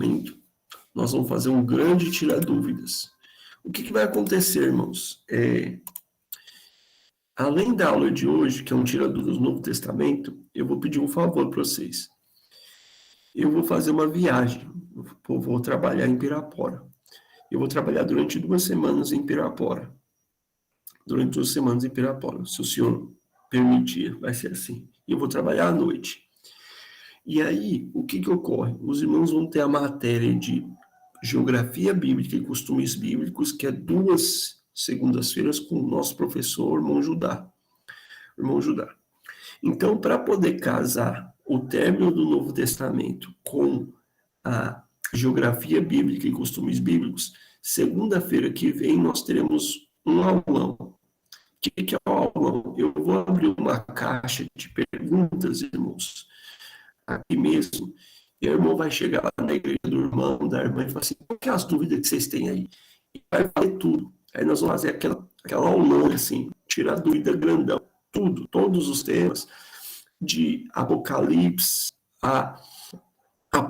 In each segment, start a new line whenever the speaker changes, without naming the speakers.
Testamento, nós vamos fazer um grande tira-dúvidas. O que vai acontecer, irmãos? Além da aula de hoje, que é um tira-dúvidas do Novo Testamento, eu vou pedir um favor para vocês. Eu vou fazer uma viagem, eu vou trabalhar em Pirapora. Eu vou trabalhar durante 2 semanas em Pirapora. Durante 2 semanas em Pirapora, se o senhor permitir, vai ser assim. E eu vou trabalhar à noite. E aí, o que ocorre? Os irmãos vão ter a matéria de Geografia Bíblica e Costumes Bíblicos, que é 2 segundas-feiras com o nosso professor, irmão Judá. Então, para poder casar o término do Novo Testamento com a Geografia Bíblica e Costumes Bíblicos, segunda-feira que vem nós teremos um aulão. O que é o aulão? Eu vou abrir uma caixa de perguntas, irmãos, aqui mesmo, e o irmão vai chegar lá na igreja do irmão, da irmã, e falar assim, qual que é as dúvidas que vocês têm aí? E vai fazer tudo. Aí nós vamos fazer aquela aulão, assim, tirar dúvida grandão. Tudo, todos os temas, de Apocalipse, a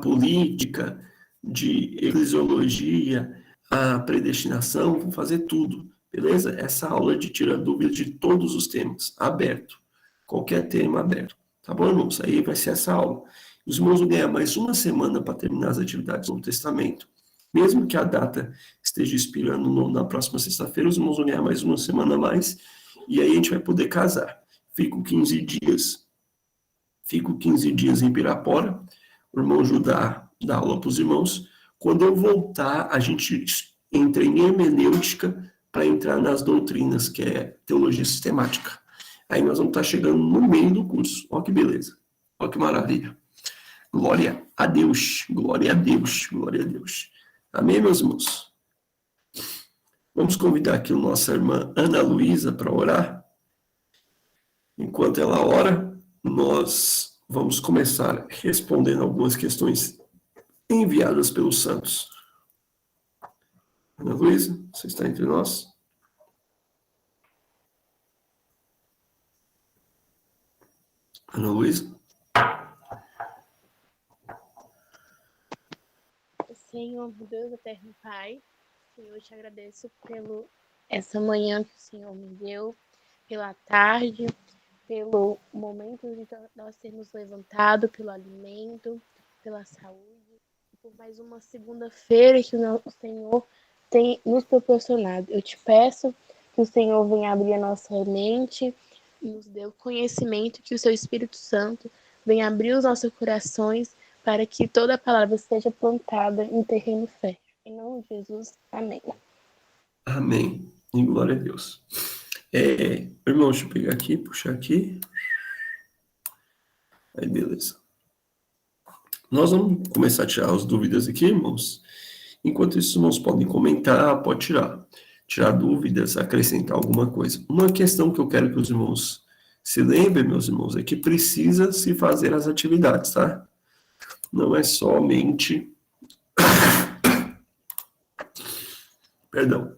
política, de eclesiologia, a predestinação, vamos fazer tudo, beleza? Essa aula de tirar dúvidas de todos os temas, aberto. Qualquer tema aberto. Tá bom, irmãos? Aí vai ser essa aula. Os irmãos vão ganhar mais 1 semana para terminar as atividades do Novo Testamento. Mesmo que a data esteja expirando na próxima sexta-feira, os irmãos vão ganhar mais 1 semana a mais. E aí a gente vai poder casar. Fico 15 dias em Pirapora. O irmão Judá dá aula para os irmãos. Quando eu voltar, a gente entra em hermenêutica para entrar nas doutrinas, que é teologia sistemática. Aí nós vamos estar chegando no meio do curso. Olha que beleza. Olha que maravilha. Glória a Deus. Glória a Deus. Glória a Deus. Amém, meus irmãos? Vamos convidar aqui a nossa irmã Ana Luísa para orar. Enquanto ela ora, nós vamos começar respondendo algumas questões enviadas pelos santos. Ana Luísa, você está entre nós? Ana Luísa?
Senhor, Deus eterno Pai, Senhor, eu te agradeço essa manhã que o Senhor me deu, pela tarde, pelo momento de nós termos levantado, pelo alimento, pela saúde, por mais uma segunda-feira que o Senhor tem nos proporcionado. Eu te peço que o Senhor venha abrir a nossa mente, nos dê o conhecimento, que o seu Espírito Santo venha abrir os nossos corações para que toda a palavra seja plantada em terreno fértil. Em nome de Jesus, amém.
Amém. E glória a Deus. Irmão, deixa eu pegar aqui, puxar aqui. Aí, beleza. Nós vamos começar a tirar as dúvidas aqui, irmãos. Enquanto isso, os irmãos podem comentar, pode tirar dúvidas, acrescentar alguma coisa. Uma questão que eu quero que os irmãos se lembrem, meus irmãos, é que precisa se fazer as atividades, tá? Não é somente... Perdão.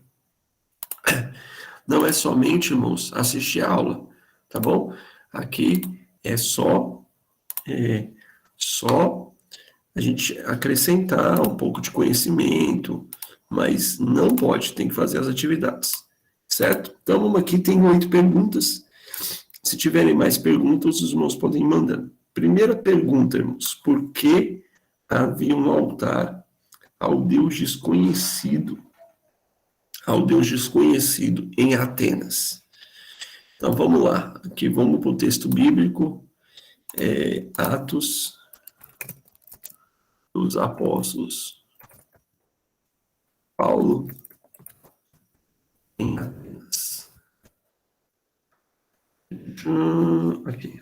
Não é somente, irmãos, assistir a aula, tá bom? Aqui é só a gente acrescentar um pouco de conhecimento, mas não pode, tem que fazer as atividades, certo? Então, vamos aqui, tem 8 perguntas. Se tiverem mais perguntas, os irmãos podem ir mandando. Primeira pergunta, irmãos, por que havia um altar ao Deus desconhecido em Atenas? Então, vamos lá. Aqui, vamos para o texto bíblico, Atos dos Apóstolos. Paulo em Atenas. Aqui.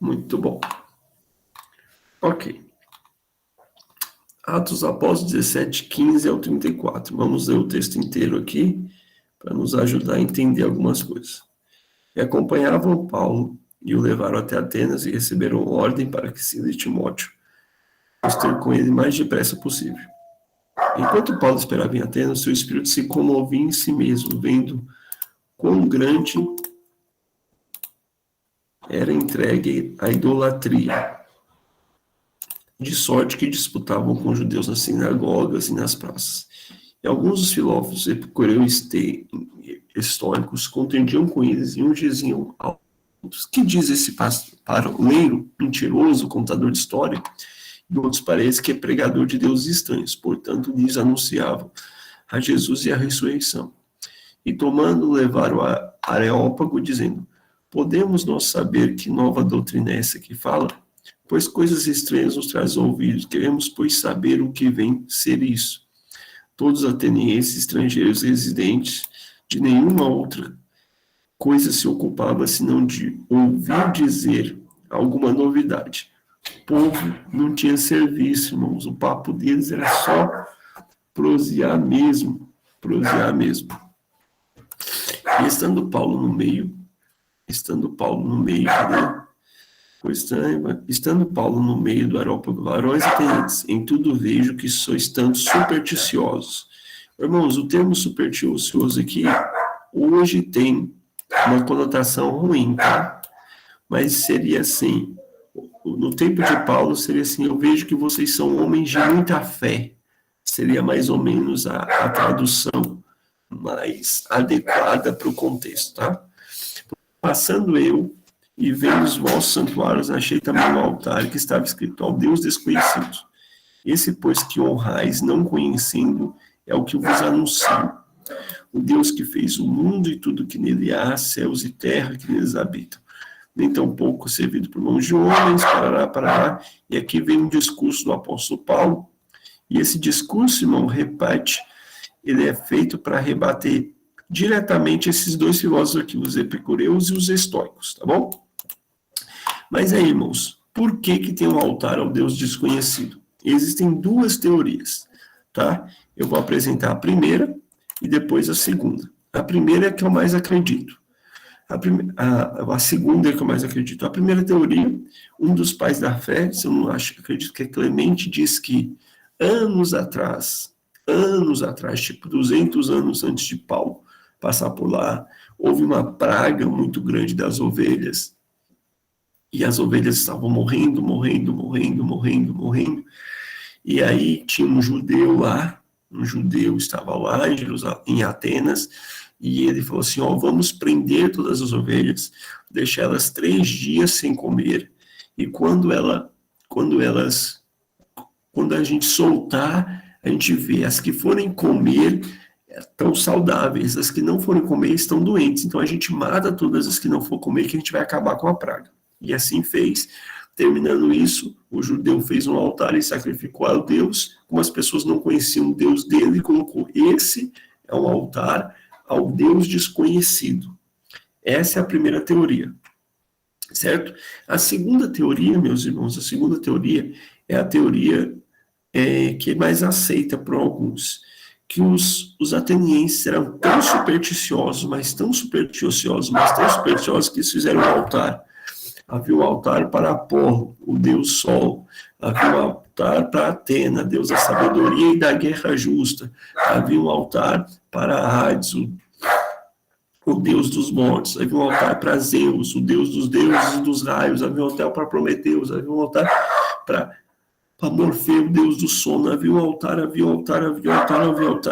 Muito bom. Ok. Atos dos Apóstolos 17, 15 ao 34. Vamos ler o texto inteiro aqui, para nos ajudar a entender algumas coisas. E acompanhavam Paulo e o levaram até Atenas e receberam ordem para que Silas e Timóteo fossem ter com ele o mais depressa possível. Enquanto Paulo esperava em Atenas, seu espírito se comovia em si mesmo, vendo quão grande era entregue à idolatria, de sorte que disputavam com os judeus nas sinagogas e nas praças. E alguns dos filósofos epicureus históricos contendiam com eles e uns diziam aos outros: que diz esse paroleiro, mentiroso, contador de história? E outros parece que é pregador de deuses estranhos. Portanto, lhes anunciavam a Jesus e a ressurreição. E tomando, levaram a Areópago, dizendo: podemos nós saber que nova doutrina é essa que fala? Pois coisas estranhas nos traz ouvidos, queremos, pois, saber o que vem ser isso. Todos os atenienses, estrangeiros residentes, de nenhuma outra coisa se ocupava senão de ouvir dizer alguma novidade. O povo não tinha serviço, irmãos. O papo deles era só prosear mesmo. Prosear mesmo. E estando Paulo no meio, cadê? Estando Paulo no meio do Areópago, varões atenienses, em tudo vejo que sois tanto supersticiosos. Irmãos, o termo supersticioso aqui, hoje tem uma conotação ruim, tá? Mas seria assim, no tempo de Paulo, seria assim: eu vejo que vocês são homens de muita fé. Seria mais ou menos a tradução mais adequada para o contexto, tá? Passando eu e vendo os vossos santuários, achei também um altar que estava escrito: ao Deus desconhecido. Esse, pois, que honrais, não conhecendo, é o que vos anuncio. O Deus que fez o mundo e tudo que nele há, céus e terra que neles habitam. Nem tão pouco servido por mãos de homens, parará. E aqui vem um discurso do apóstolo Paulo. E esse discurso, irmão, ele é feito para rebater diretamente esses dois filósofos aqui, os epicureus e os estoicos, tá bom? Mas aí, irmãos, por que tem um altar ao Deus desconhecido? Existem duas teorias, tá? Eu vou apresentar a primeira e depois a segunda. A primeira é a que eu mais acredito. A segunda é a que eu mais acredito. A primeira teoria, um dos pais da fé, se eu não acredito que é Clemente, diz que anos atrás, tipo 200 anos antes de Paulo passar por lá, houve uma praga muito grande das ovelhas, e as ovelhas estavam morrendo, e aí tinha um judeu estava lá em Atenas, e ele falou assim: vamos prender todas as ovelhas, deixar elas 3 dias sem comer, e quando a gente soltar, a gente vê as que forem comer estão saudáveis, as que não forem comer estão doentes, então a gente mata todas as que não for comer, que a gente vai acabar com a praga. E assim fez. Terminando isso, o judeu fez um altar e sacrificou a Deus. Como as pessoas não conheciam o Deus dele, colocou: esse é um altar ao Deus desconhecido. Essa é a primeira teoria, certo? A segunda teoria, meus irmãos, é a teoria que é mais aceita por alguns, que os atenienses eram tão supersticiosos, que eles fizeram um altar. Havia um altar para Apolo, o deus Sol. Havia um altar para Atena, deus da sabedoria e da guerra justa. Havia um altar para Hades, o deus dos mortos. Havia um altar para Zeus, o deus dos deuses e dos raios. Havia um altar para Prometeus. Havia um altar para Morfeu, deus do sono. Havia um altar.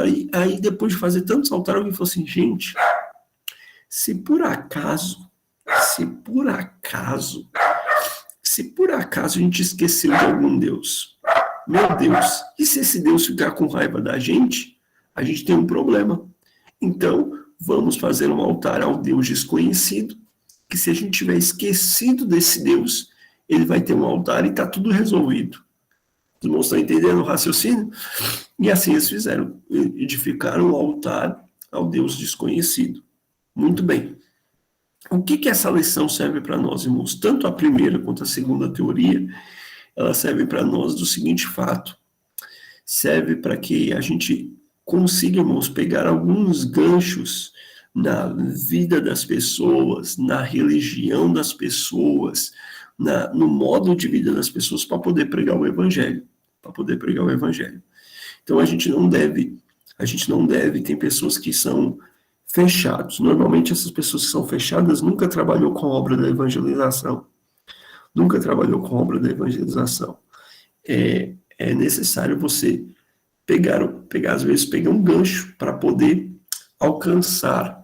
E aí, depois de fazer tantos altares, alguém falou assim: gente, se por acaso a gente esqueceu de algum Deus, meu Deus, e se esse Deus ficar com raiva da gente, a gente tem um problema. Então, vamos fazer um altar ao Deus desconhecido, que se a gente tiver esquecido desse Deus, ele vai ter um altar e está tudo resolvido. Os irmãos estão entendendo o raciocínio? E assim eles fizeram, edificaram um altar ao Deus desconhecido. Muito bem. O que essa lição serve para nós, irmãos? Tanto a primeira quanto a segunda teoria, ela serve para nós do seguinte fato: serve para que a gente consiga, irmãos, pegar alguns ganchos na vida das pessoas, na religião das pessoas, no modo de vida das pessoas, para poder pregar o evangelho. Então a gente não deve, tem pessoas que são fechados. Normalmente essas pessoas que são fechadas nunca trabalhou com a obra da evangelização. Nunca trabalhou com a obra da evangelização. É necessário você pegar às vezes, pegar um gancho para poder alcançar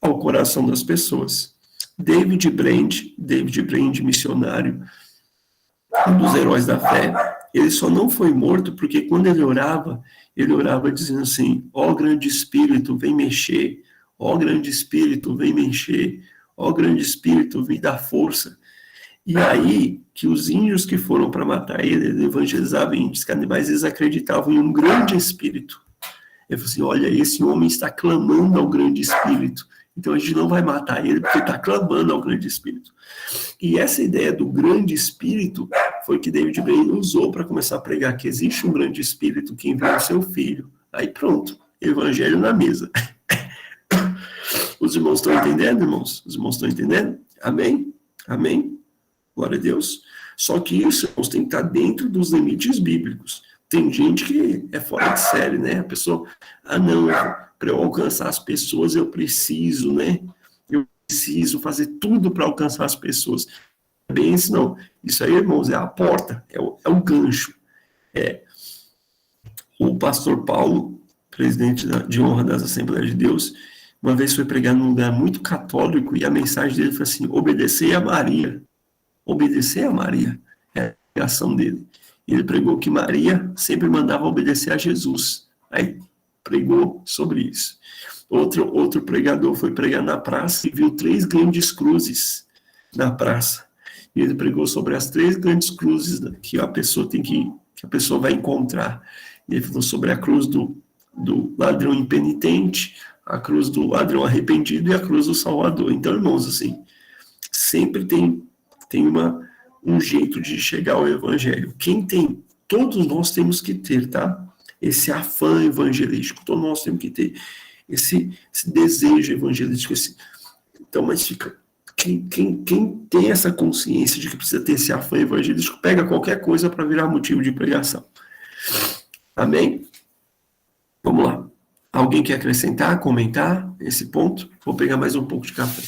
ao coração das pessoas. David Brand, missionário, um dos heróis da fé, ele só não foi morto porque quando ele orava dizendo assim: ó grande Espírito, vem mexer, ó grande Espírito, vem mexer, ó grande Espírito, vem dar força. E aí que os índios que foram para matar ele evangelizavam índios canibais, eles acreditavam em um grande Espírito. Ele falou assim: olha, esse homem está clamando ao grande Espírito, então a gente não vai matar ele porque está clamando ao grande Espírito. E essa ideia do grande Espírito foi que David Brain usou para começar a pregar que existe um grande Espírito que enviou o seu filho. Aí pronto, evangelho na mesa. Os irmãos estão entendendo, irmãos? Os irmãos estão entendendo? Amém? Amém? Glória a Deus. Só que isso, irmãos, tem que estar dentro dos limites bíblicos. Tem gente que é fora de série, né? A pessoa, não, para eu alcançar as pessoas eu preciso, né? Eu preciso fazer tudo para alcançar as pessoas. Bem, isso não. Isso aí, irmãos, é a porta, é o gancho. O pastor Paulo, presidente de honra das Assembleias de Deus, uma vez foi pregar num lugar muito católico e a mensagem dele foi assim: obedecer a Maria. Obedecer a Maria. É a pregação dele. Ele pregou que Maria sempre mandava obedecer a Jesus. Aí pregou sobre isso. Outro pregador foi pregar na praça e viu 3 grandes cruzes na praça. E ele pregou sobre as 3 grandes cruzes que a pessoa que a pessoa vai encontrar. E ele falou sobre a cruz do ladrão impenitente, a cruz do ladrão arrependido e a cruz do Salvador. Então, irmãos, assim, sempre tem um jeito de chegar ao evangelho. Todos nós temos que ter, tá? Esse afã evangelístico, todos nós temos que ter esse desejo evangelístico. Então, mas fica... Quem tem essa consciência de que precisa ter esse afã evangelístico, pega qualquer coisa para virar motivo de pregação. Amém? Vamos lá. Alguém quer acrescentar, comentar esse ponto? Vou pegar mais um pouco de café.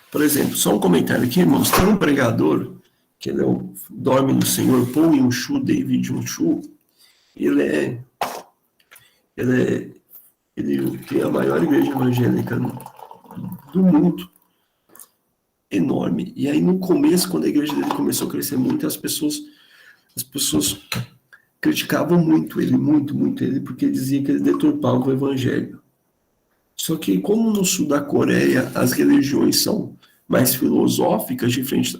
Por exemplo, só um comentário aqui, irmãos. Tem um pregador que ele dorme no Senhor, Paul Yun-Shu, David Yun-Shu. Ele tem a maior igreja evangélica do mundo. Enorme. E aí, no começo, quando a igreja dele começou a crescer muito, as pessoas criticavam muito ele, porque diziam que ele deturpava o evangelho. Só que, como no sul da Coreia as religiões são mais filosóficas, diferente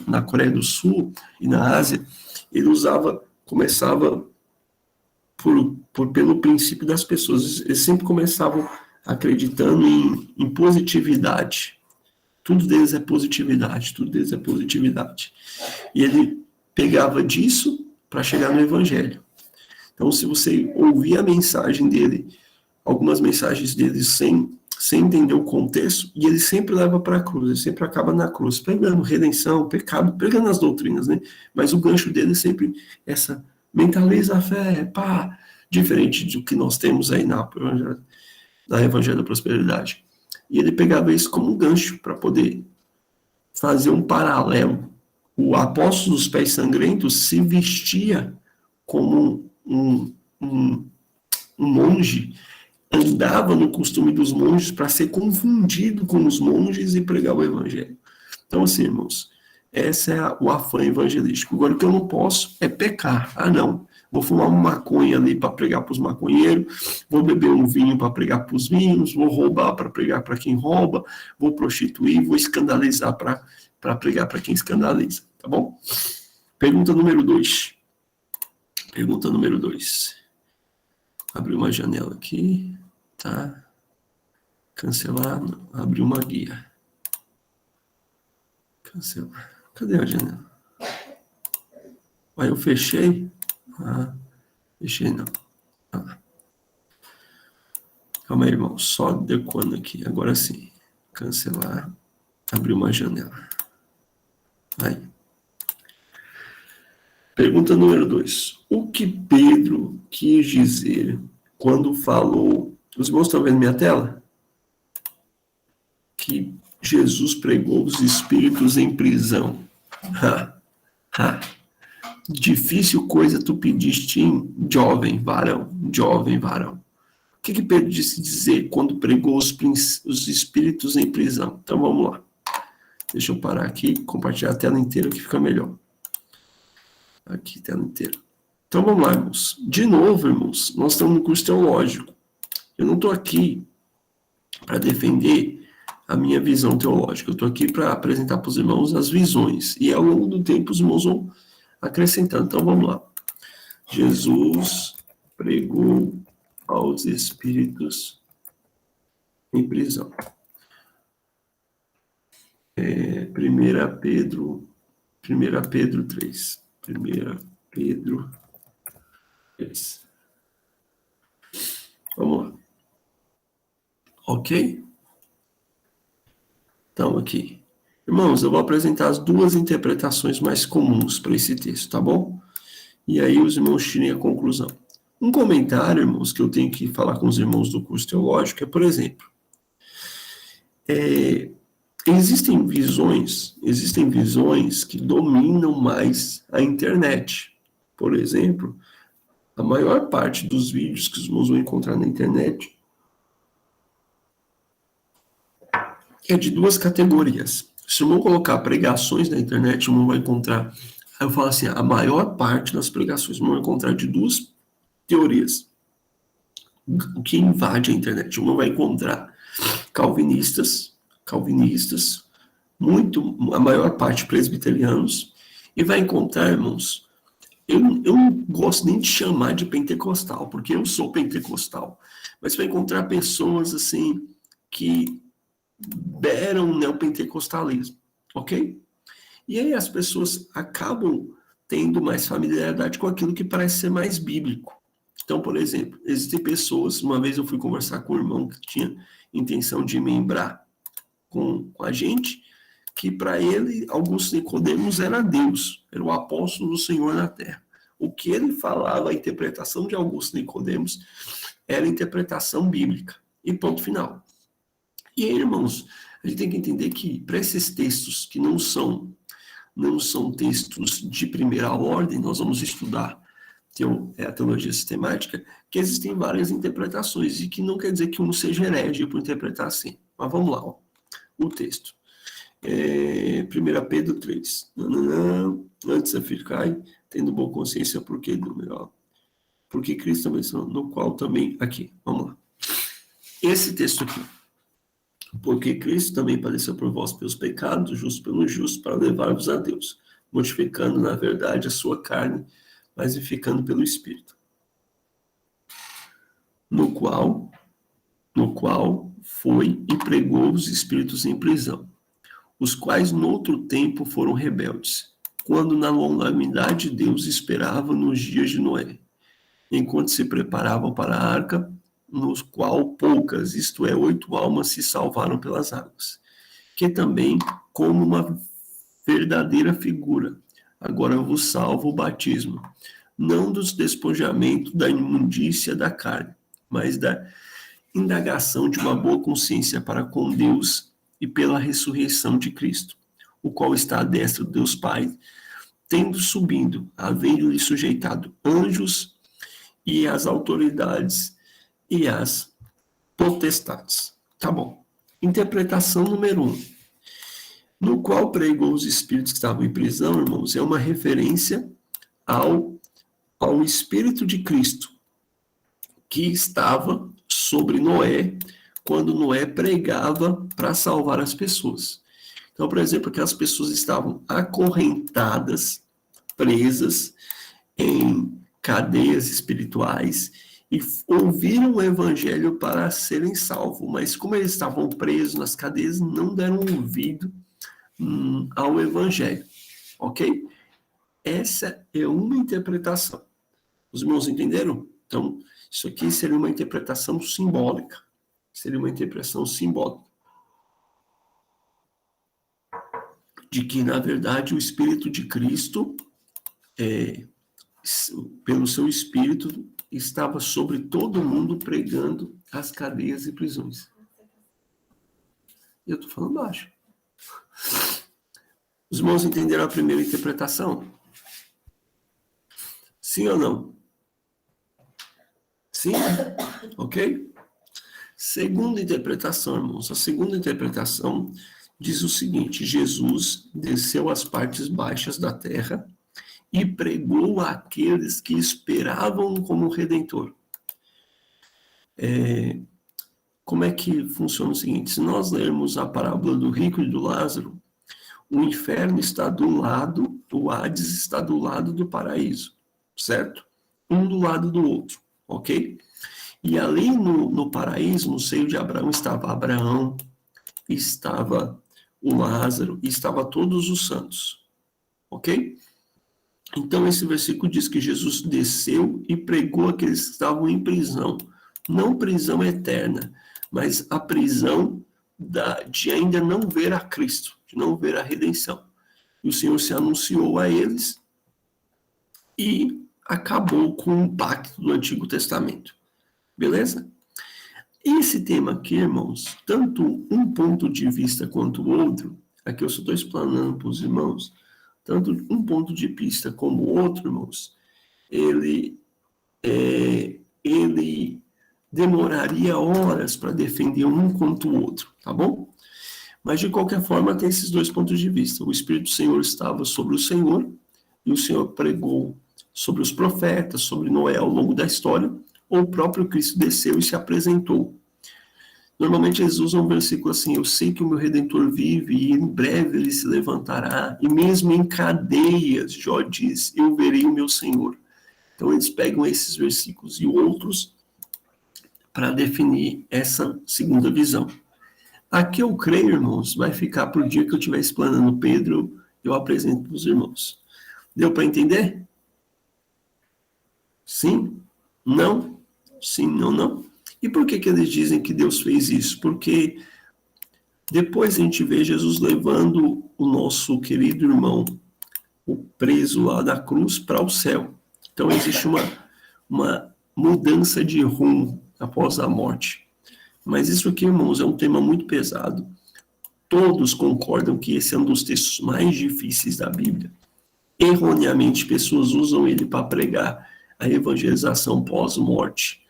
na Coreia do Sul e na Ásia, ele começava pelo princípio das pessoas. Eles sempre começavam acreditando em positividade. Tudo deles é positividade, E ele pegava disso para chegar no evangelho. Então, se você ouvir a mensagem dele, algumas mensagens dele sem entender o contexto, e ele sempre leva para a cruz, ele sempre acaba na cruz, pregando redenção, pecado, pregando as doutrinas, né? Mas o gancho dele é sempre essa, mentaliza a fé, diferente do que nós temos aí na Evangelho da Prosperidade. E ele pegava isso como um gancho para poder fazer um paralelo. O apóstolo dos pés sangrentos se vestia como um monge, andava no costume dos monges para ser confundido com os monges e pregar o evangelho. Então, assim, irmãos, esse é o afã evangelístico. Agora, o que eu não posso é pecar. Não, vou fumar uma maconha ali para pregar para os maconheiros, vou beber um vinho para pregar para os vinhos, vou roubar para pregar para quem rouba, vou prostituir, vou escandalizar para pregar para quem escandaliza, tá bom? Pergunta número 2. Abri uma janela aqui, tá? Cancelar, abrir uma guia. Cancelar. Cadê a janela? Aí eu fechei. Fechei não. Ah. Calma aí, irmão. Só adequando aqui. Agora sim. Cancelar. Abrir uma janela. Aí. Pergunta número 2. O que Pedro quis dizer quando falou... Os irmãos estão vendo minha tela? Que Jesus pregou os espíritos em prisão. Ha, ha. Difícil coisa tu pediste, jovem varão, jovem varão. O que Pedro disse dizer quando pregou os espíritos em prisão? Então vamos lá. Deixa eu parar aqui e compartilhar a tela inteira que fica melhor. Aqui, tela inteira. Então vamos lá, irmãos. De novo, irmãos, nós estamos no curso teológico. Eu não estou aqui para defender a minha visão teológica. Eu estou aqui para apresentar para os irmãos as visões. E ao longo do tempo os irmãos vão acrescentando. Então vamos lá. Jesus pregou aos espíritos em prisão. 1 Pedro 3. 1 Pedro 3. Vamos lá. Ok? Então, aqui. Irmãos, eu vou apresentar as duas interpretações mais comuns para esse texto, tá bom? E aí os irmãos tirem a conclusão. Um comentário, irmãos, que eu tenho que falar com os irmãos do curso teológico é, por exemplo, existem visões que dominam mais a internet. Por exemplo, a maior parte dos vídeos que os irmãos vão encontrar na internet é de duas categorias. Se o irmão colocar pregações na internet, o irmão vai encontrar, aí eu falo assim, a maior parte das pregações o irmão vai encontrar de duas teorias. O que invade a internet? O irmão vai encontrar calvinistas, a maior parte presbiterianos, e vai encontrar, irmãos, eu não gosto nem de chamar de pentecostal, porque eu sou pentecostal, mas vai encontrar pessoas assim que beram neopentecostalismo, ok? E aí as pessoas acabam tendo mais familiaridade com aquilo que parece ser mais bíblico. Então, por exemplo, existem pessoas, uma vez eu fui conversar com um irmão que tinha intenção de membrar com a gente, que para ele, Augusto Nicodemos era Deus, era o apóstolo do Senhor na terra. O que ele falava, a interpretação de Augusto Nicodemos, era a interpretação bíblica. E ponto final. E aí, irmãos, a gente tem que entender que para esses textos que não são textos de primeira ordem, nós vamos estudar a teologia sistemática, que existem várias interpretações, e que não quer dizer que um seja herege por interpretar assim. Mas vamos lá, ó. O texto. 1 Pedro 3. Antes afircai, tendo boa consciência, porque Cristo também, no qual também, aqui, vamos lá. Esse texto aqui. Porque Cristo também padeceu por vós pelos pecados, justo pelo justo, para levar-vos a Deus, mortificando, na verdade, a sua carne, mas vivificando pelo Espírito. No qual foi e pregou os espíritos em prisão, os quais noutro tempo foram rebeldes, quando na longanimidade de Deus esperavam nos dias de Noé, enquanto se preparavam para a arca, nos qual poucas, isto é, 8 almas se salvaram pelas águas, que também, como uma verdadeira figura, agora vos salva o batismo, não dos despojamentos da imundícia da carne, mas da indagação de uma boa consciência para com Deus e pela ressurreição de Cristo, o qual está à destra do Deus Pai, tendo subindo, havendo-lhe sujeitado anjos e as autoridades e as potestades. Tá bom. Interpretação número 1. No qual pregou os espíritos que estavam em prisão, irmãos, é uma referência ao Espírito de Cristo, que estava sobre Noé, quando Noé pregava para salvar as pessoas. Então, por exemplo, aquelas pessoas estavam acorrentadas, presas em cadeias espirituais, e ouviram o evangelho para serem salvos, mas como eles estavam presos nas cadeias, não deram ouvido ao evangelho, ok? Essa é uma interpretação. Os irmãos entenderam? Então, isso aqui seria uma interpretação simbólica. Seria uma interpretação simbólica. De que, na verdade, o Espírito de Cristo, pelo seu Espírito, estava sobre todo mundo pregando as cadeias e prisões. Eu estou falando baixo. Os irmãos entenderam a primeira interpretação? Sim ou não? Sim? Ok? Segunda interpretação, irmãos. A segunda interpretação diz o seguinte: Jesus desceu às partes baixas da terra e pregou àqueles que esperavam como Redentor. Como é que funciona o seguinte? Se nós lermos a parábola do rico e do Lázaro, o inferno está do lado, o Hades está do lado do paraíso, certo? Um do lado do outro, ok? E ali no paraíso, no seio de Abraão, estava Abraão, estava o Lázaro, e estava todos os santos, ok? Então, esse versículo diz que Jesus desceu e pregou aqueles que estavam em prisão. Não prisão eterna, mas a prisão de ainda não ver a Cristo, de não ver a redenção. E o Senhor se anunciou a eles e acabou com o pacto do Antigo Testamento. Beleza? Esse tema aqui, irmãos, tanto um ponto de vista quanto o outro, aqui eu só estou explanando para os irmãos, tanto um ponto de vista como o outro, irmãos, ele demoraria horas para defender um quanto o outro, tá bom? Mas, de qualquer forma, tem esses dois pontos de vista. O Espírito do Senhor estava sobre o Senhor, e o Senhor pregou sobre os profetas, sobre Noé ao longo da história, ou o próprio Cristo desceu e se apresentou. Normalmente eles usam um versículo assim: eu sei que o meu Redentor vive e em breve ele se levantará, e mesmo em cadeias, Jó diz, eu verei o meu Senhor. Então eles pegam esses versículos e outros para definir essa segunda visão. Aqui eu creio, irmãos, vai ficar para o dia que eu estiver explanando Pedro, eu apresento para os irmãos. Deu para entender? Sim? Não? Sim, não, não. E por que eles dizem que Deus fez isso? Porque depois a gente vê Jesus levando o nosso querido irmão, o preso lá da cruz, para o céu. Então existe uma mudança de rumo após a morte. Mas isso aqui, irmãos, é um tema muito pesado. Todos concordam que esse é um dos textos mais difíceis da Bíblia. Erroneamente, pessoas usam ele para pregar a evangelização pós-morte,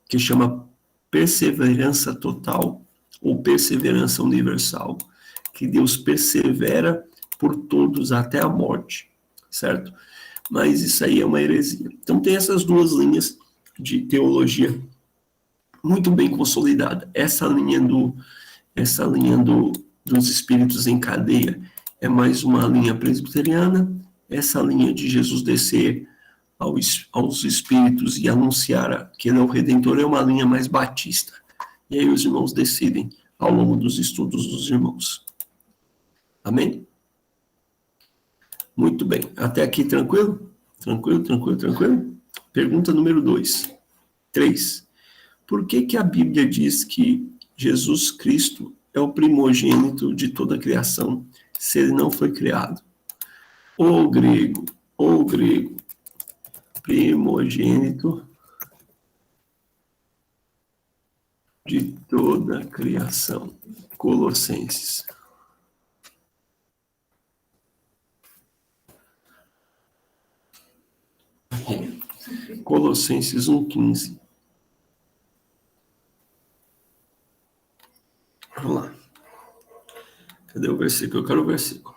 que chama perseverança total ou perseverança universal, que Deus persevera por todos até a morte, certo? Mas isso aí é uma heresia. Então tem essas duas linhas de teologia muito bem consolidada. Essa linha dos espíritos em cadeia é mais uma linha presbiteriana. Essa linha de Jesus descer aos espíritos e anunciar que ele é o Redentor é uma linha mais batista. E aí os irmãos decidem ao longo dos estudos dos irmãos. Amém? Muito bem. Até aqui tranquilo? Tranquilo? Pergunta número 3. Por que a Bíblia diz que Jesus Cristo é o primogênito de toda a criação, se ele não foi criado? O grego, primogênito de toda a criação. Colossenses. Colossenses 1,15. Vamos lá. Cadê o versículo? Eu quero o versículo.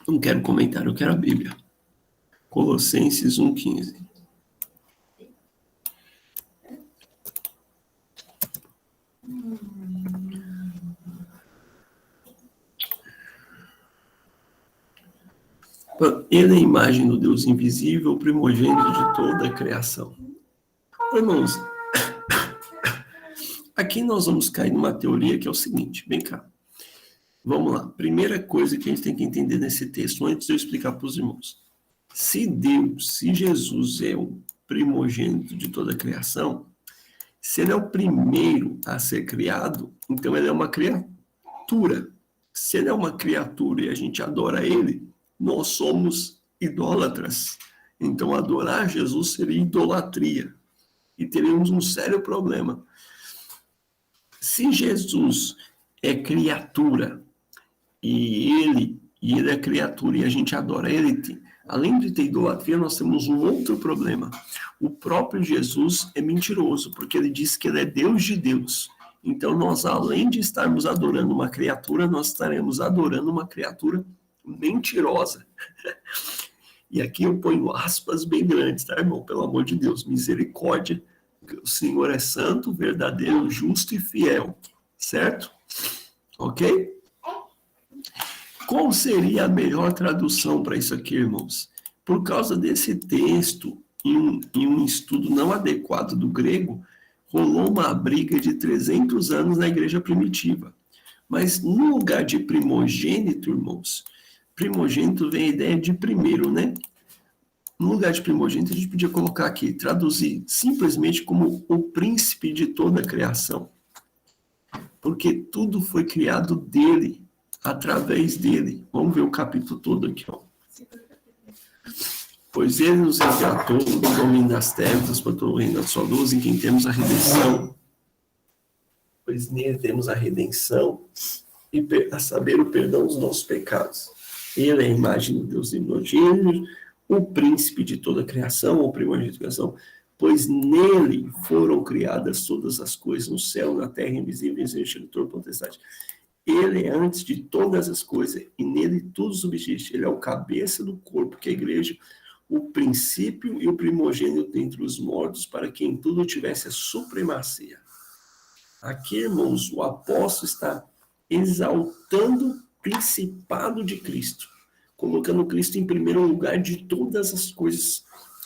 Não quero comentário, eu quero a Bíblia. Colossenses 1,15. Ele é a imagem do Deus invisível, primogênito de toda a criação. Irmãos, aqui nós vamos cair numa teoria que é o seguinte, vem cá. vamos lá. Primeira coisa que a gente tem que entender nesse texto, antes de eu explicar para os irmãos. Se Jesus é o primogênito de toda a criação, se ele é o primeiro a ser criado, então ele é uma criatura. Se ele é uma criatura e a gente adora ele, nós somos idólatras. Então, adorar Jesus seria idolatria. E teríamos um sério problema. Se Jesus é criatura e ele é criatura e a gente adora ele, além de ter idolatria, nós temos um outro problema. O próprio Jesus é mentiroso, porque ele diz que ele é Deus de Deus. Então, nós, além de estarmos adorando uma criatura, nós estaremos adorando uma criatura mentirosa. E aqui eu ponho aspas bem grandes, tá, irmão? Pelo amor de Deus, misericórdia. O Senhor é santo, verdadeiro, justo e fiel. Certo? Ok? Qual seria a melhor tradução para isso aqui, irmãos? Por causa desse texto, em um estudo não adequado do grego, rolou uma briga de 300 anos na igreja primitiva. Mas no lugar de primogênito, irmãos, primogênito vem a ideia de primeiro, né? No lugar de primogênito, a gente podia colocar aqui, traduzir simplesmente como o príncipe de toda a criação. Porque tudo foi criado dele, através dele. Vamos ver o capítulo todo aqui, ó. Pois ele nos resgatou do domínio das trevas, transportou o reino da sua luz, em quem temos a redenção. Pois nele temos a redenção, e a saber, o perdão dos nossos pecados. Ele é a imagem do Deus imortal, o príncipe de toda a criação, o primogênito da criação, pois nele foram criadas todas as coisas, no céu, na terra, invisíveis, enxertor, potestade. Ele é antes de todas as coisas, e nele tudo subsiste. Ele é o cabeça do corpo, que é a igreja, o princípio e o primogênito dentre os mortos, para que em tudo tivesse a supremacia. Aqui, irmãos, o apóstolo está exaltando o principado de Cristo, colocando Cristo em primeiro lugar de todas as coisas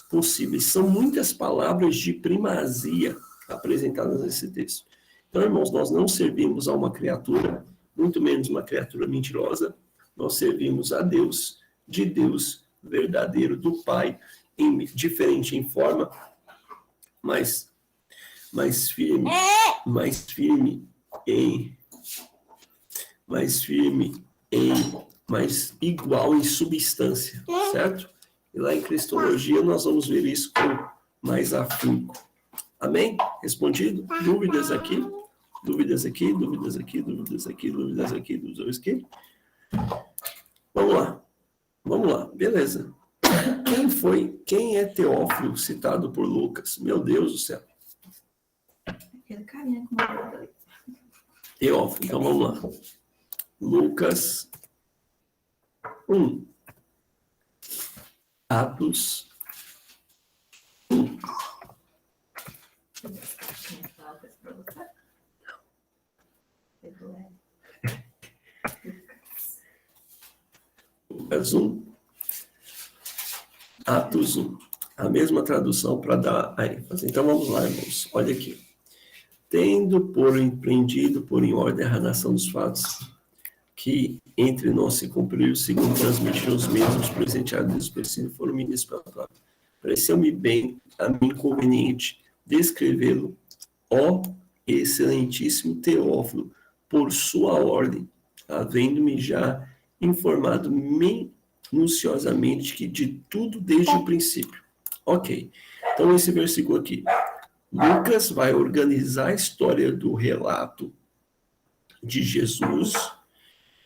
possíveis. São muitas palavras de primazia apresentadas nesse texto. Então, irmãos, nós não servimos a uma criatura, muito menos uma criatura mentirosa, nós servimos a Deus, de Deus verdadeiro, do Pai, diferente em forma, mais firme mais igual em substância, certo? E lá em Cristologia nós vamos ver isso com mais afinco. Amém? Respondido? Dúvidas aqui? Dúvidas aqui, dúvidas aqui, dúvidas aqui, dúvidas aqui, dúvidas aqui? Vamos lá, beleza. Quem é Teófilo citado por Lucas? Meu Deus do céu.
Aquele carinha com
Teófilo, então vamos lá. Lucas 1. Atos 1. Lucas 1. Atos 1. A mesma tradução para dar a ênfase. Então vamos lá, irmãos. Olha aqui. Tendo por empreendido, por em ordem a narração dos fatos que entre nós se cumpriu, segundo transmitiram os mesmos presenteados dos específicos foram ministros pela palavra. Pareceu-me bem, a mim conveniente, descrevê-lo, ó excelentíssimo Teófilo, por sua ordem, havendo-me já informado minuciosamente que de tudo desde o princípio. Ok, então esse versículo aqui, Lucas vai organizar a história do relato de Jesus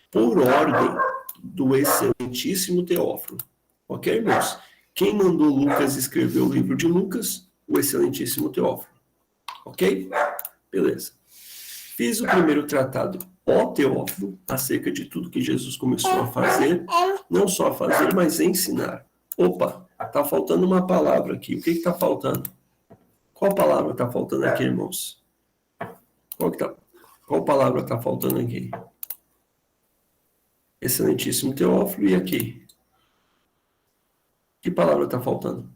por ordem do excelentíssimo Teófilo. Ok, irmãos? Quem mandou Lucas escrever o livro de Lucas? O excelentíssimo Teófilo. Ok? Beleza. Fiz o primeiro tratado, ó Teófilo, acerca de tudo que Jesus começou a fazer, não só a fazer, mas a ensinar. Opa, tá faltando uma palavra aqui. O que está faltando? Qual palavra está faltando aqui, irmãos? Qual palavra está faltando aqui? Excelentíssimo Teófilo, e aqui? Que palavra está faltando?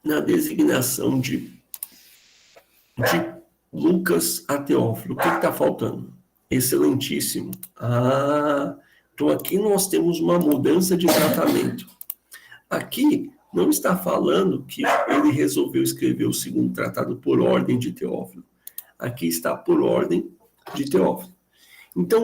Na designação Lucas a Teófilo. O que está faltando? Excelentíssimo. Então aqui nós temos uma mudança de tratamento. Aqui não está falando que ele resolveu escrever o segundo tratado por ordem de Teófilo. Aqui está por ordem de Teófilo. Então,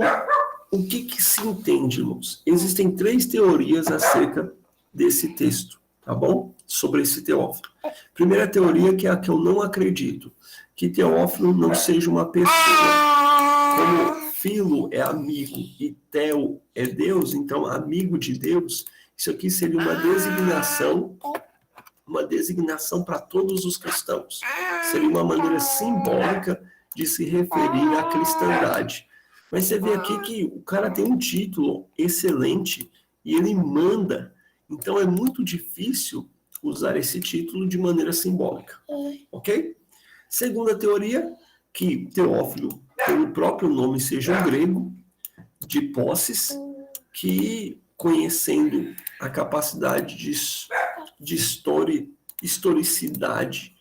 o que se entende, irmãos? Existem 3 teorias acerca desse texto, tá bom? Sobre esse Teófilo. Primeira teoria, que é a que eu não acredito, que Teófilo não seja uma pessoa. Como Filo é amigo e Theo é Deus, então amigo de Deus, isso aqui seria uma designação para todos os cristãos. Seria uma maneira simbólica de se referir à cristandade. Mas você vê aqui que o cara tem um título excelente e ele manda. Então é muito difícil usar esse título de maneira simbólica. Ok? Segunda teoria, que Teófilo, pelo próprio nome, seja um grego, de posses, que conhecendo a capacidade de historicidade,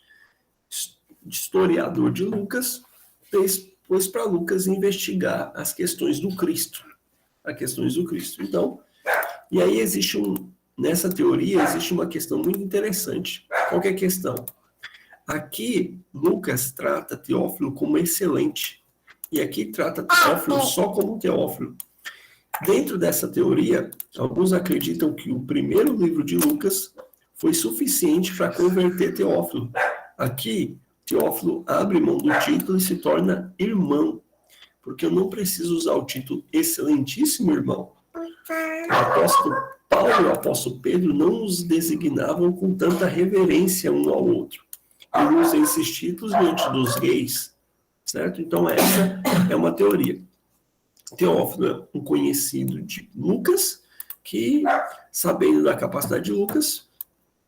de historiador de Lucas, pôs para Lucas investigar as questões do Cristo. Então, e aí nessa teoria existe uma questão muito interessante. Qual que é a questão? Aqui, Lucas trata Teófilo como excelente. E aqui trata Teófilo só como Teófilo. Dentro dessa teoria, alguns acreditam que o primeiro livro de Lucas foi suficiente para converter Teófilo. Aqui, Teófilo abre mão do título e se torna irmão, porque eu não preciso usar o título excelentíssimo irmão. O apóstolo Paulo e o apóstolo Pedro não os designavam com tanta reverência um ao outro. Ele usa esses títulos diante dos reis, certo? Então essa é uma teoria. Teófilo é um conhecido de Lucas, que, sabendo da capacidade de Lucas,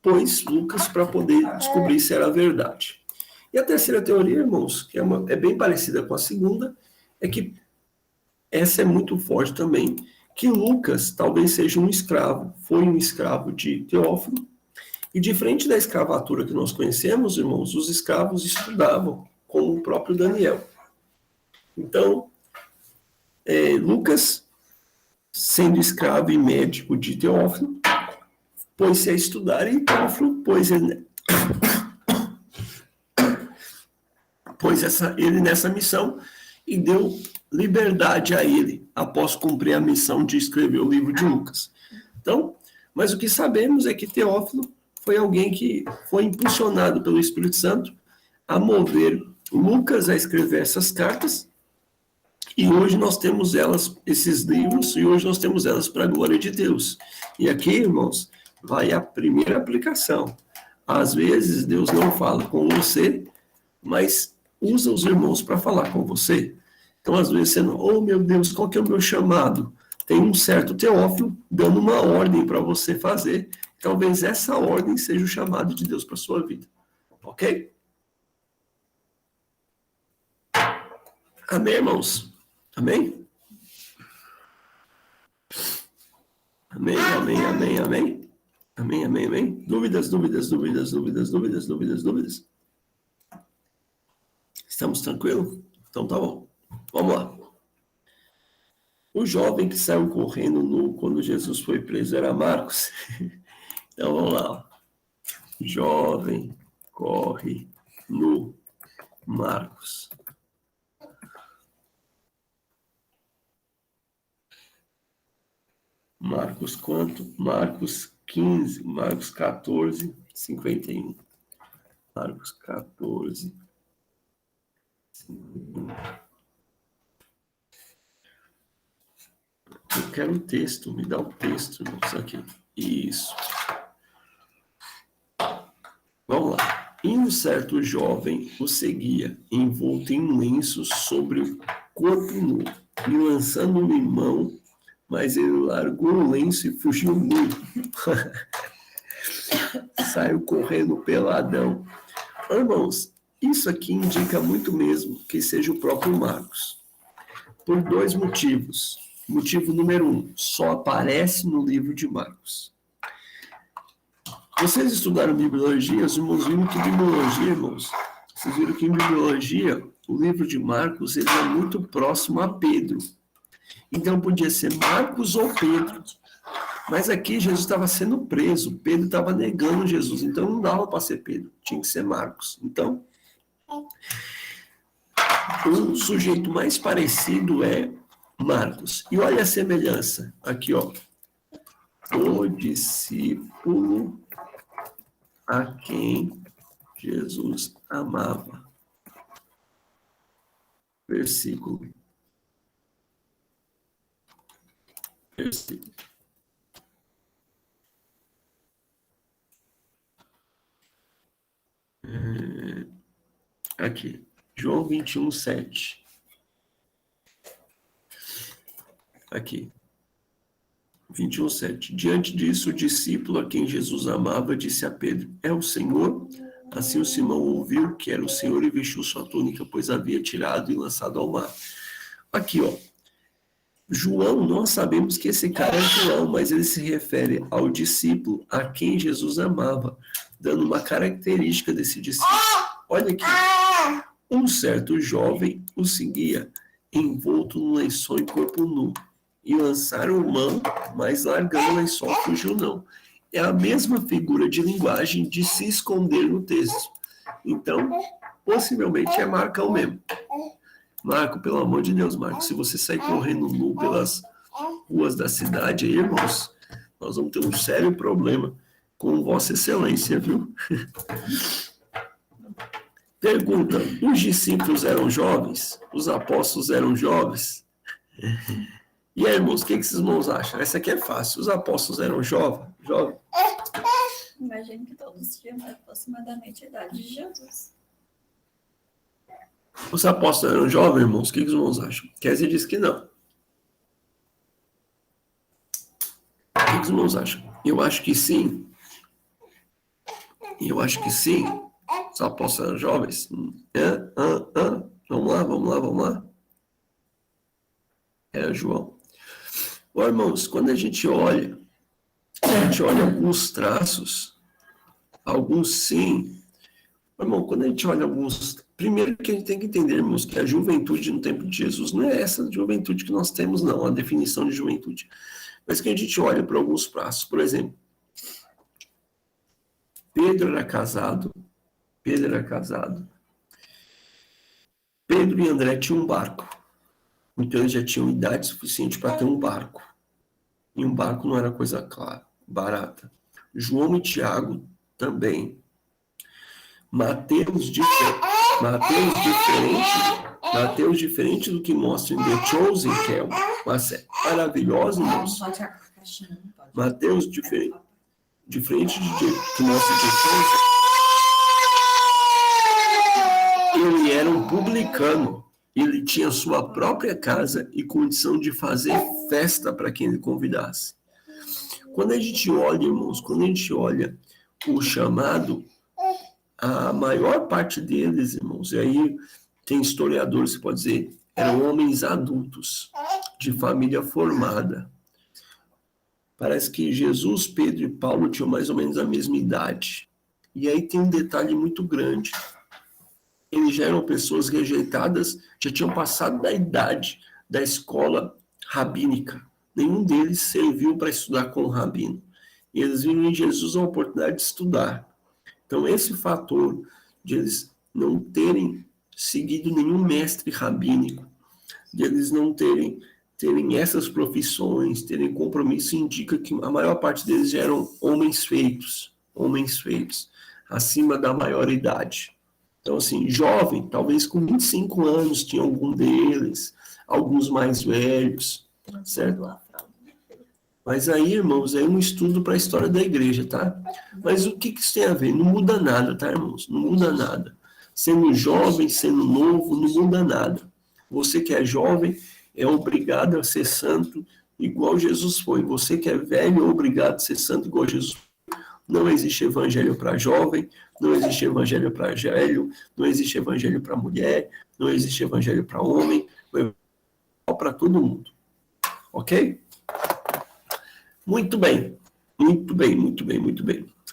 pôs Lucas para poder descobrir se era verdade. E a terceira teoria, irmãos, que é bem parecida com a segunda, é que essa é muito forte também, que Lucas talvez seja um escravo, foi um escravo de Teófilo, e diferente da escravatura que nós conhecemos, irmãos, os escravos estudavam, como o próprio Daniel. Então, Lucas, sendo escravo e médico de Teófilo, pôs-se a estudar e Teófilo pôs ele nessa missão e deu liberdade a ele, após cumprir a missão de escrever o livro de Lucas. Então, mas o que sabemos é que Teófilo foi alguém que foi impulsionado pelo Espírito Santo a mover Lucas a escrever essas cartas, e hoje nós temos esses livros, e hoje nós temos elas para a glória de Deus. E aqui, irmãos, vai a primeira aplicação. Às vezes, Deus não fala com você, mas usa os irmãos para falar com você. Então, às vezes, você não, oh meu Deus, qual que é o meu chamado? Tem um certo Teófilo dando uma ordem para você fazer. Talvez essa ordem seja o chamado de Deus para a sua vida. Ok? Amém, irmãos? Amém? Amém, amém, amém, amém. Amém, amém, amém. Dúvidas? Estamos tranquilos? Então tá bom. Vamos lá. O jovem que saiu correndo nu quando Jesus foi preso era Marcos. Então vamos lá. Jovem corre nu. Marcos. Marcos quanto? Marcos 15, Marcos 14, 51. Marcos 14, 51. Eu quero um texto, me dá um texto, irmãos, aqui. Isso. Vamos lá. E um certo jovem o seguia, envolto em um lenço sobre o corpo nu, e lançando um limão, mas ele largou o lenço e fugiu nu. Saiu correndo peladão. Irmãos, isso aqui indica muito mesmo que seja o próprio Marcos. Por 2 motivos. Motivo número 1, só aparece no livro de Marcos. Vocês estudaram bibliologia? Os irmãos viram que bibliologia, irmãos? Vocês viram que em bibliologia o livro de Marcos, ele é muito próximo a Pedro. Então podia ser Marcos ou Pedro. Mas aqui Jesus estava sendo preso, Pedro estava negando Jesus, então não dava para ser Pedro, tinha que ser Marcos. Então, o sujeito mais parecido é Marcos. E olha a semelhança, aqui ó, o discípulo a quem Jesus amava. Versículo. Aqui, João 21, 7. Aqui, 21, 7. Diante disso, o discípulo a quem Jesus amava disse a Pedro: é o Senhor? Assim o Simão ouviu que era o Senhor e vestiu sua túnica, pois havia tirado e lançado ao mar. Aqui, ó. João, nós sabemos que esse cara é João, mas ele se refere ao discípulo a quem Jesus amava, dando uma característica desse discípulo. Olha aqui. Um certo jovem o seguia, envolto num lençol em corpo nu, e lançaram mão, mas largando o lençol fugiu não. É a mesma figura de linguagem de se esconder no texto. Então, possivelmente é Marcão mesmo. Marco, pelo amor de Deus, Marco, se você sair correndo nu pelas ruas da cidade aí, irmãos, nós vamos ter um sério problema com Vossa Excelência, viu? Pergunta, os discípulos eram jovens? Os apóstolos eram jovens? E aí, irmãos, o que esses irmãos acham? Essa aqui é fácil. Os apóstolos eram jovens?
Imagino que todos tinham aproximadamente a idade de Jesus.
Os apóstolos eram jovens, irmãos? O que os irmãos acham? Kézia diz que não. O que os irmãos acham? Eu acho que sim. Os apóstolos eram jovens? Vamos lá. Era João. Bom, irmãos, quando a gente olha alguns traços, alguns sim. Irmão, quando a gente olha alguns... Primeiro que a gente tem que entender, irmãos, que a juventude no tempo de Jesus não é essa juventude que nós temos, não, a definição de juventude. Mas que a gente olha para alguns traços. Por exemplo, Pedro era casado. Pedro e André tinham um barco. Então eles já tinham idade suficiente para ter um barco. E um barco não era coisa barata. João e Tiago também. Mateus diferente do que mostra em The Chosen, que é uma série maravilhosa, irmãos. Mateus diferente de que mostra The Chosen. Ele era um publicano. Ele tinha sua própria casa e condição de fazer festa para quem ele convidasse. Quando a gente olha, irmãos, o chamado, a maior parte deles, irmãos, e aí tem historiadores que pode dizer, eram homens adultos, de família formada. Parece que Jesus, Pedro e Paulo tinham mais ou menos a mesma idade. E aí tem um detalhe muito grande. Eles já eram pessoas rejeitadas, já tinham passado da idade da escola rabínica. Nenhum deles serviu para estudar com o rabino. E eles viram em Jesus a oportunidade de estudar. Então, esse fator de eles não terem seguido nenhum mestre rabínico, de eles não terem essas profissões, terem compromisso, indica que a maior parte deles já eram homens feitos, acima da maioridade. Então, assim, jovem, talvez com 25 anos, tinha algum deles, alguns mais velhos, certo? Mas aí, irmãos, é um estudo para a história da igreja, tá? Mas o que isso tem a ver? Não muda nada, tá, irmãos? Não muda nada. Sendo jovem, sendo novo, não muda nada. Você que é jovem é obrigado a ser santo igual Jesus foi. Você que é velho é obrigado a ser santo igual Jesus foi. Não existe evangelho para jovem, não existe evangelho para velho, não existe evangelho para mulher, não existe evangelho para homem, é para todo mundo. Ok? Muito bem.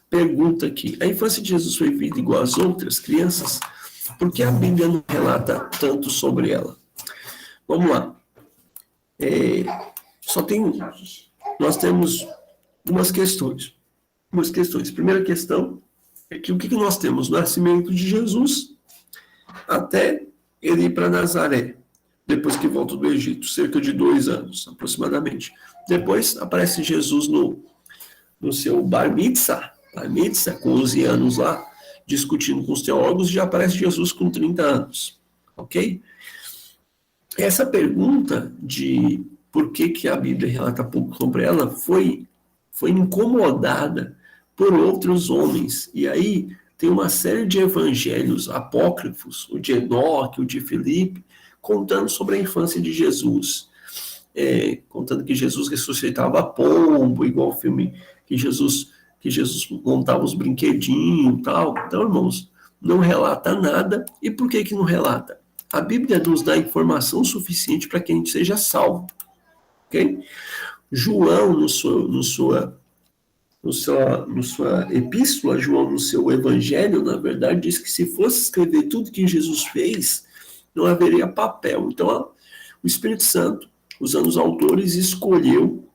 Pergunta aqui. A infância de Jesus foi vivida igual às outras crianças? Por que a Bíblia não relata tanto sobre ela? Vamos lá. Nós temos duas questões. Primeira questão é que o que nós temos? O nascimento de Jesus até ele ir para Nazaré, depois que volta do Egito, cerca de 2 anos, aproximadamente. Depois aparece Jesus no seu Bar Mitzvah, com 11 anos lá, discutindo com os teólogos, e já aparece Jesus com 30 anos, ok? Essa pergunta de por que a Bíblia relata pouco sobre ela foi incomodada por outros homens. E aí tem uma série de evangelhos apócrifos, o de Enoque, o de Filipe, contando sobre a infância de Jesus. Contando que Jesus ressuscitava pombo, igual o filme que Jesus montava os brinquedinhos e tal. Então, irmãos, não relata nada. E por que não relata? A Bíblia nos dá informação suficiente para que a gente seja salvo. Ok? João, no sua epístola, João, no seu evangelho, na verdade, diz que se fosse escrever tudo que Jesus fez, não haveria papel. Então, o Espírito Santo, usando os autores, escolheu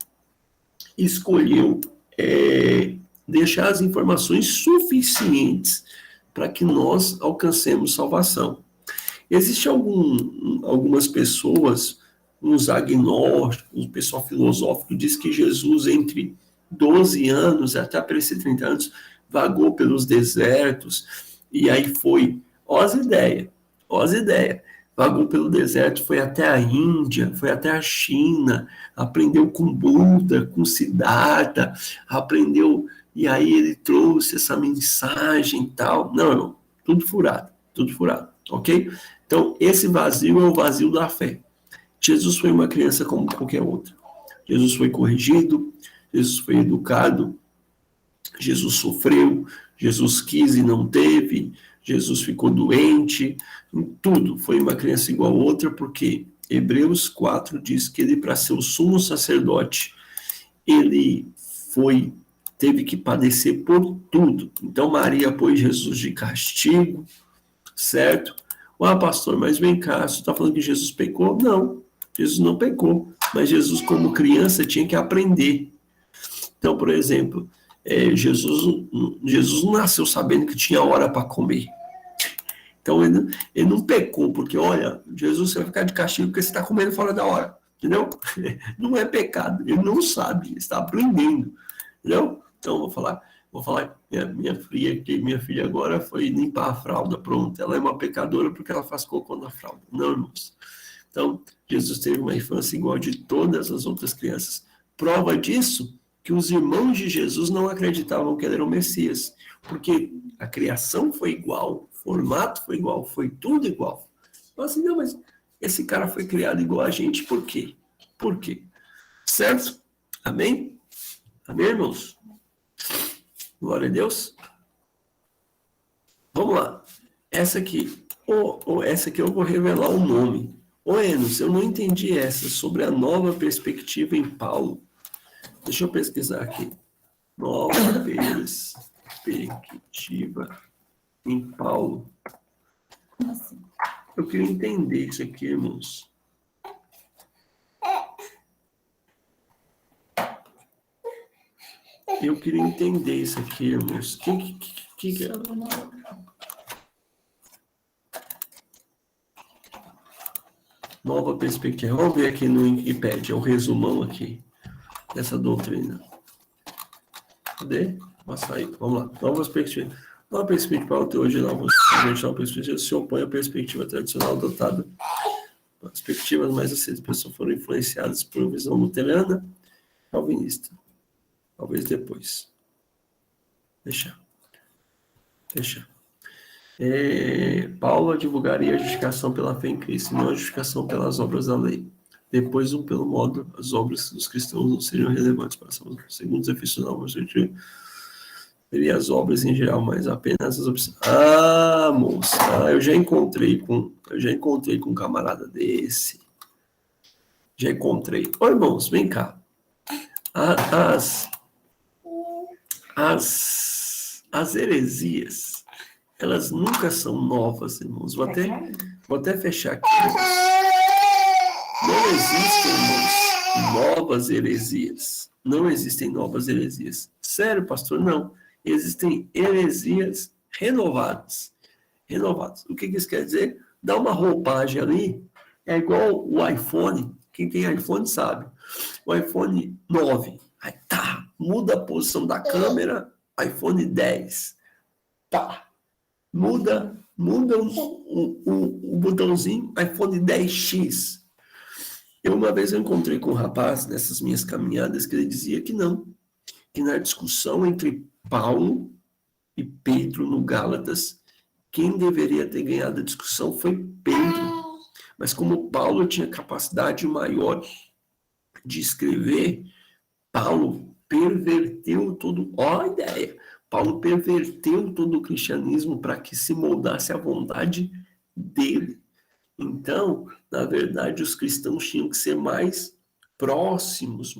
deixar as informações suficientes para que nós alcancemos salvação. Existem algumas pessoas, uns agnósticos, um pessoal filosófico, diz que Jesus, entre 12 anos até aparecer 30 anos, vagou pelos desertos, e aí foi, ó as ideias, vagou pelo deserto, foi até a Índia, foi até a China, aprendeu com Buda, com Siddhartha, aprendeu, e aí ele trouxe essa mensagem e tal. Não, tudo furado, ok? Então, esse vazio é o vazio da fé. Jesus foi uma criança como qualquer outra. Jesus foi corrigido, Jesus foi educado, Jesus sofreu, Jesus quis e não teve, Jesus ficou doente, tudo. Foi uma criança igual a outra, porque Hebreus 4 diz que ele, para ser o sumo sacerdote, ele teve que padecer por tudo. Então, Maria pôs Jesus de castigo, certo? Pastor, mas vem cá, você está falando que Jesus pecou? Não, Jesus não pecou, mas Jesus, como criança, tinha que aprender. Então, por exemplo, Jesus não nasceu sabendo que tinha hora para comer. Então, ele não pecou, porque, olha, Jesus, você vai ficar de castigo porque você está comendo fora da hora, entendeu? Não é pecado, ele não sabe, ele está aprendendo, entendeu? Então, vou falar, minha filha agora foi limpar a fralda, pronto, ela é uma pecadora porque ela faz cocô na fralda. Não, irmãos. Então, Jesus teve uma infância igual a de todas as outras crianças. Prova disso, que os irmãos de Jesus não acreditavam que ele era o Messias, porque a criação foi igual, o formato foi igual, foi tudo igual. Então, assim, não, mas esse cara foi criado igual a gente, por quê? Por quê? Certo? Amém? Amém, irmãos? Glória a Deus. Vamos lá. Essa aqui eu vou revelar o nome. Enos, eu não entendi essa, sobre a nova perspectiva em Paulo. Deixa eu pesquisar aqui. Nova perspectiva em Paulo.
Como assim?
Eu queria entender isso aqui, irmãos. Eu queria entender isso aqui, irmãos. Que é? Nova perspectiva. Vamos ver aqui no Wikipedia, o resumão aqui dessa doutrina. Cadê? Passa aí. Vamos lá. Nova perspectiva. Nova perspectiva para a teologia nova perspectiva se opõe à perspectiva tradicional adotada. Perspectivas mais aceitas. As pessoas foram influenciadas por visão luterana, calvinista. Talvez depois. Deixa. Paulo divulgaria a justificação pela fé em Cristo, não a justificação pelas obras da lei. Depois, pelo modo, as obras dos cristãos não seriam relevantes para a salvação. Segundo os Efésios 9, teria as obras em geral, mas apenas as opções. Moça, eu já encontrei com um camarada desse. Já encontrei. Ô, irmãos, vem cá. As heresias elas nunca são novas, irmãos. Vou até fechar aqui. Não existem, irmãos, novas heresias. Não existem novas heresias. Sério, pastor? Não. Existem heresias renovadas. Renovadas. O que isso quer dizer? Dá uma roupagem ali, é igual o iPhone. Quem tem iPhone sabe. O iPhone 9. Aí tá, muda a posição da câmera, iPhone 10. Tá. Muda o botãozinho, iPhone 10X. Uma vez eu encontrei com um rapaz nessas minhas caminhadas que ele dizia que não, que na discussão entre Paulo e Pedro no Gálatas, quem deveria ter ganhado a discussão foi Pedro. Mas como Paulo tinha capacidade maior de escrever, Paulo perverteu todo, ó a ideia, Paulo perverteu todo o cristianismo para que se moldasse à vontade dele. Então, na verdade, os cristãos tinham que ser mais próximos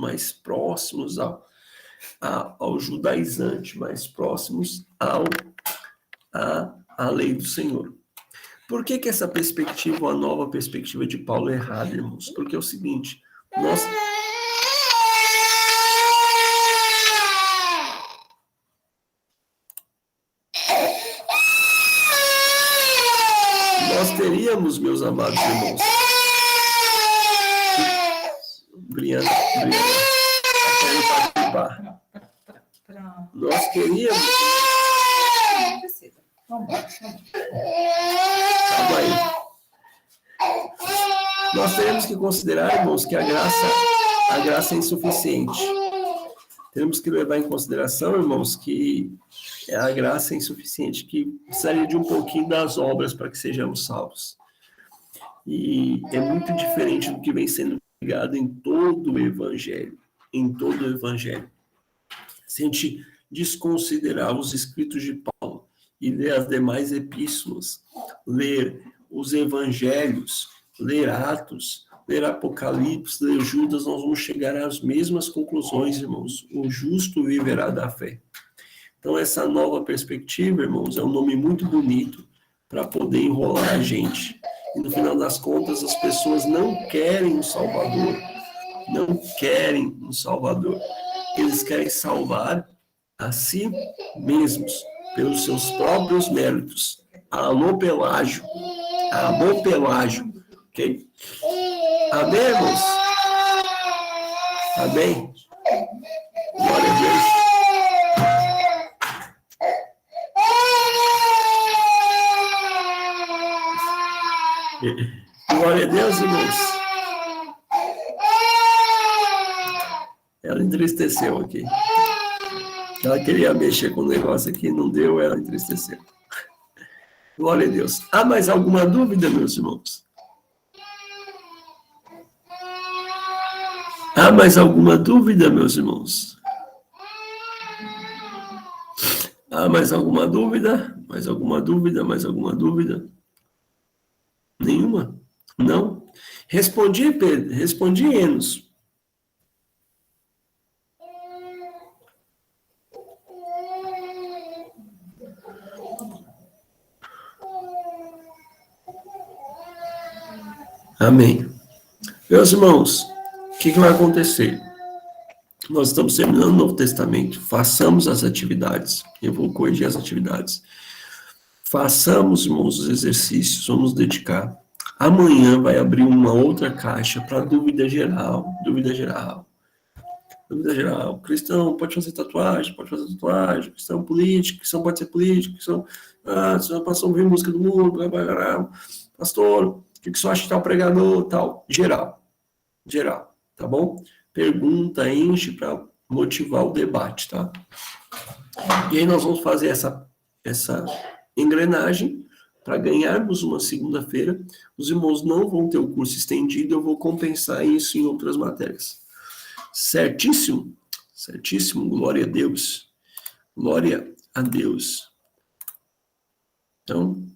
ao judaizante, mais próximos à lei do Senhor. Por que essa perspectiva, a nova perspectiva de Paulo é errada, irmãos? Porque é o seguinte, nós teríamos, meus amados irmãos, Briana, querendo participar. Nós queríamos.
Não precisa. Vamos.
Calma aí. Nós teremos que considerar, irmãos, que a graça é insuficiente. Temos que levar em consideração, irmãos, que a graça é insuficiente, que precisaria de um pouquinho das obras para que sejamos salvos. E é muito diferente do que vem sendo pregado em todo o Evangelho. Em todo o Evangelho. Se a gente desconsiderar os escritos de Paulo e ler as demais epístolas, ler os Evangelhos, ler Atos, ler Apocalipse, ler Judas, nós vamos chegar às mesmas conclusões, irmãos. O justo viverá da fé. Então, essa nova perspectiva, irmãos, é um nome muito bonito para poder enrolar a gente. E, no final das contas, as pessoas não querem um Salvador. Não querem um Salvador. Eles querem salvar a si mesmos, pelos seus próprios méritos. Alô, Pelágio. Alô, Pelágio. Ok? Amém, irmãos? Amém? Glória a Deus. Glória a Deus, irmãos. Ela entristeceu aqui. Ela queria mexer com o negócio aqui, não deu, ela entristeceu. Glória a Deus. Há mais alguma dúvida, meus irmãos? Há mais alguma dúvida, meus irmãos? Há mais alguma dúvida? Mais alguma dúvida? Mais alguma dúvida? Nenhuma? Não? Respondi, Pedro. Respondi, Enos. Amém. Meus irmãos, o que vai acontecer? Nós estamos terminando o Novo Testamento. Façamos as atividades. Eu vou corrigir as atividades. Façamos, irmãos, os exercícios. Vamos dedicar. Amanhã vai abrir uma outra caixa para dúvida geral. Dúvida geral. Dúvida geral. Cristão pode fazer tatuagem? Pode fazer tatuagem. Cristão político? Cristão pode ser político? Cristão... você passou a ouvir música do mundo? Pastor, o que você acha de tal pregador? Tal. Geral. Geral. Tá bom? Pergunta, enche para motivar o debate, tá? E aí nós vamos fazer essa engrenagem para ganharmos uma segunda-feira. Os irmãos não vão ter o curso estendido, eu vou compensar isso em outras matérias. Certíssimo? Certíssimo, glória a Deus. Glória a Deus. Então,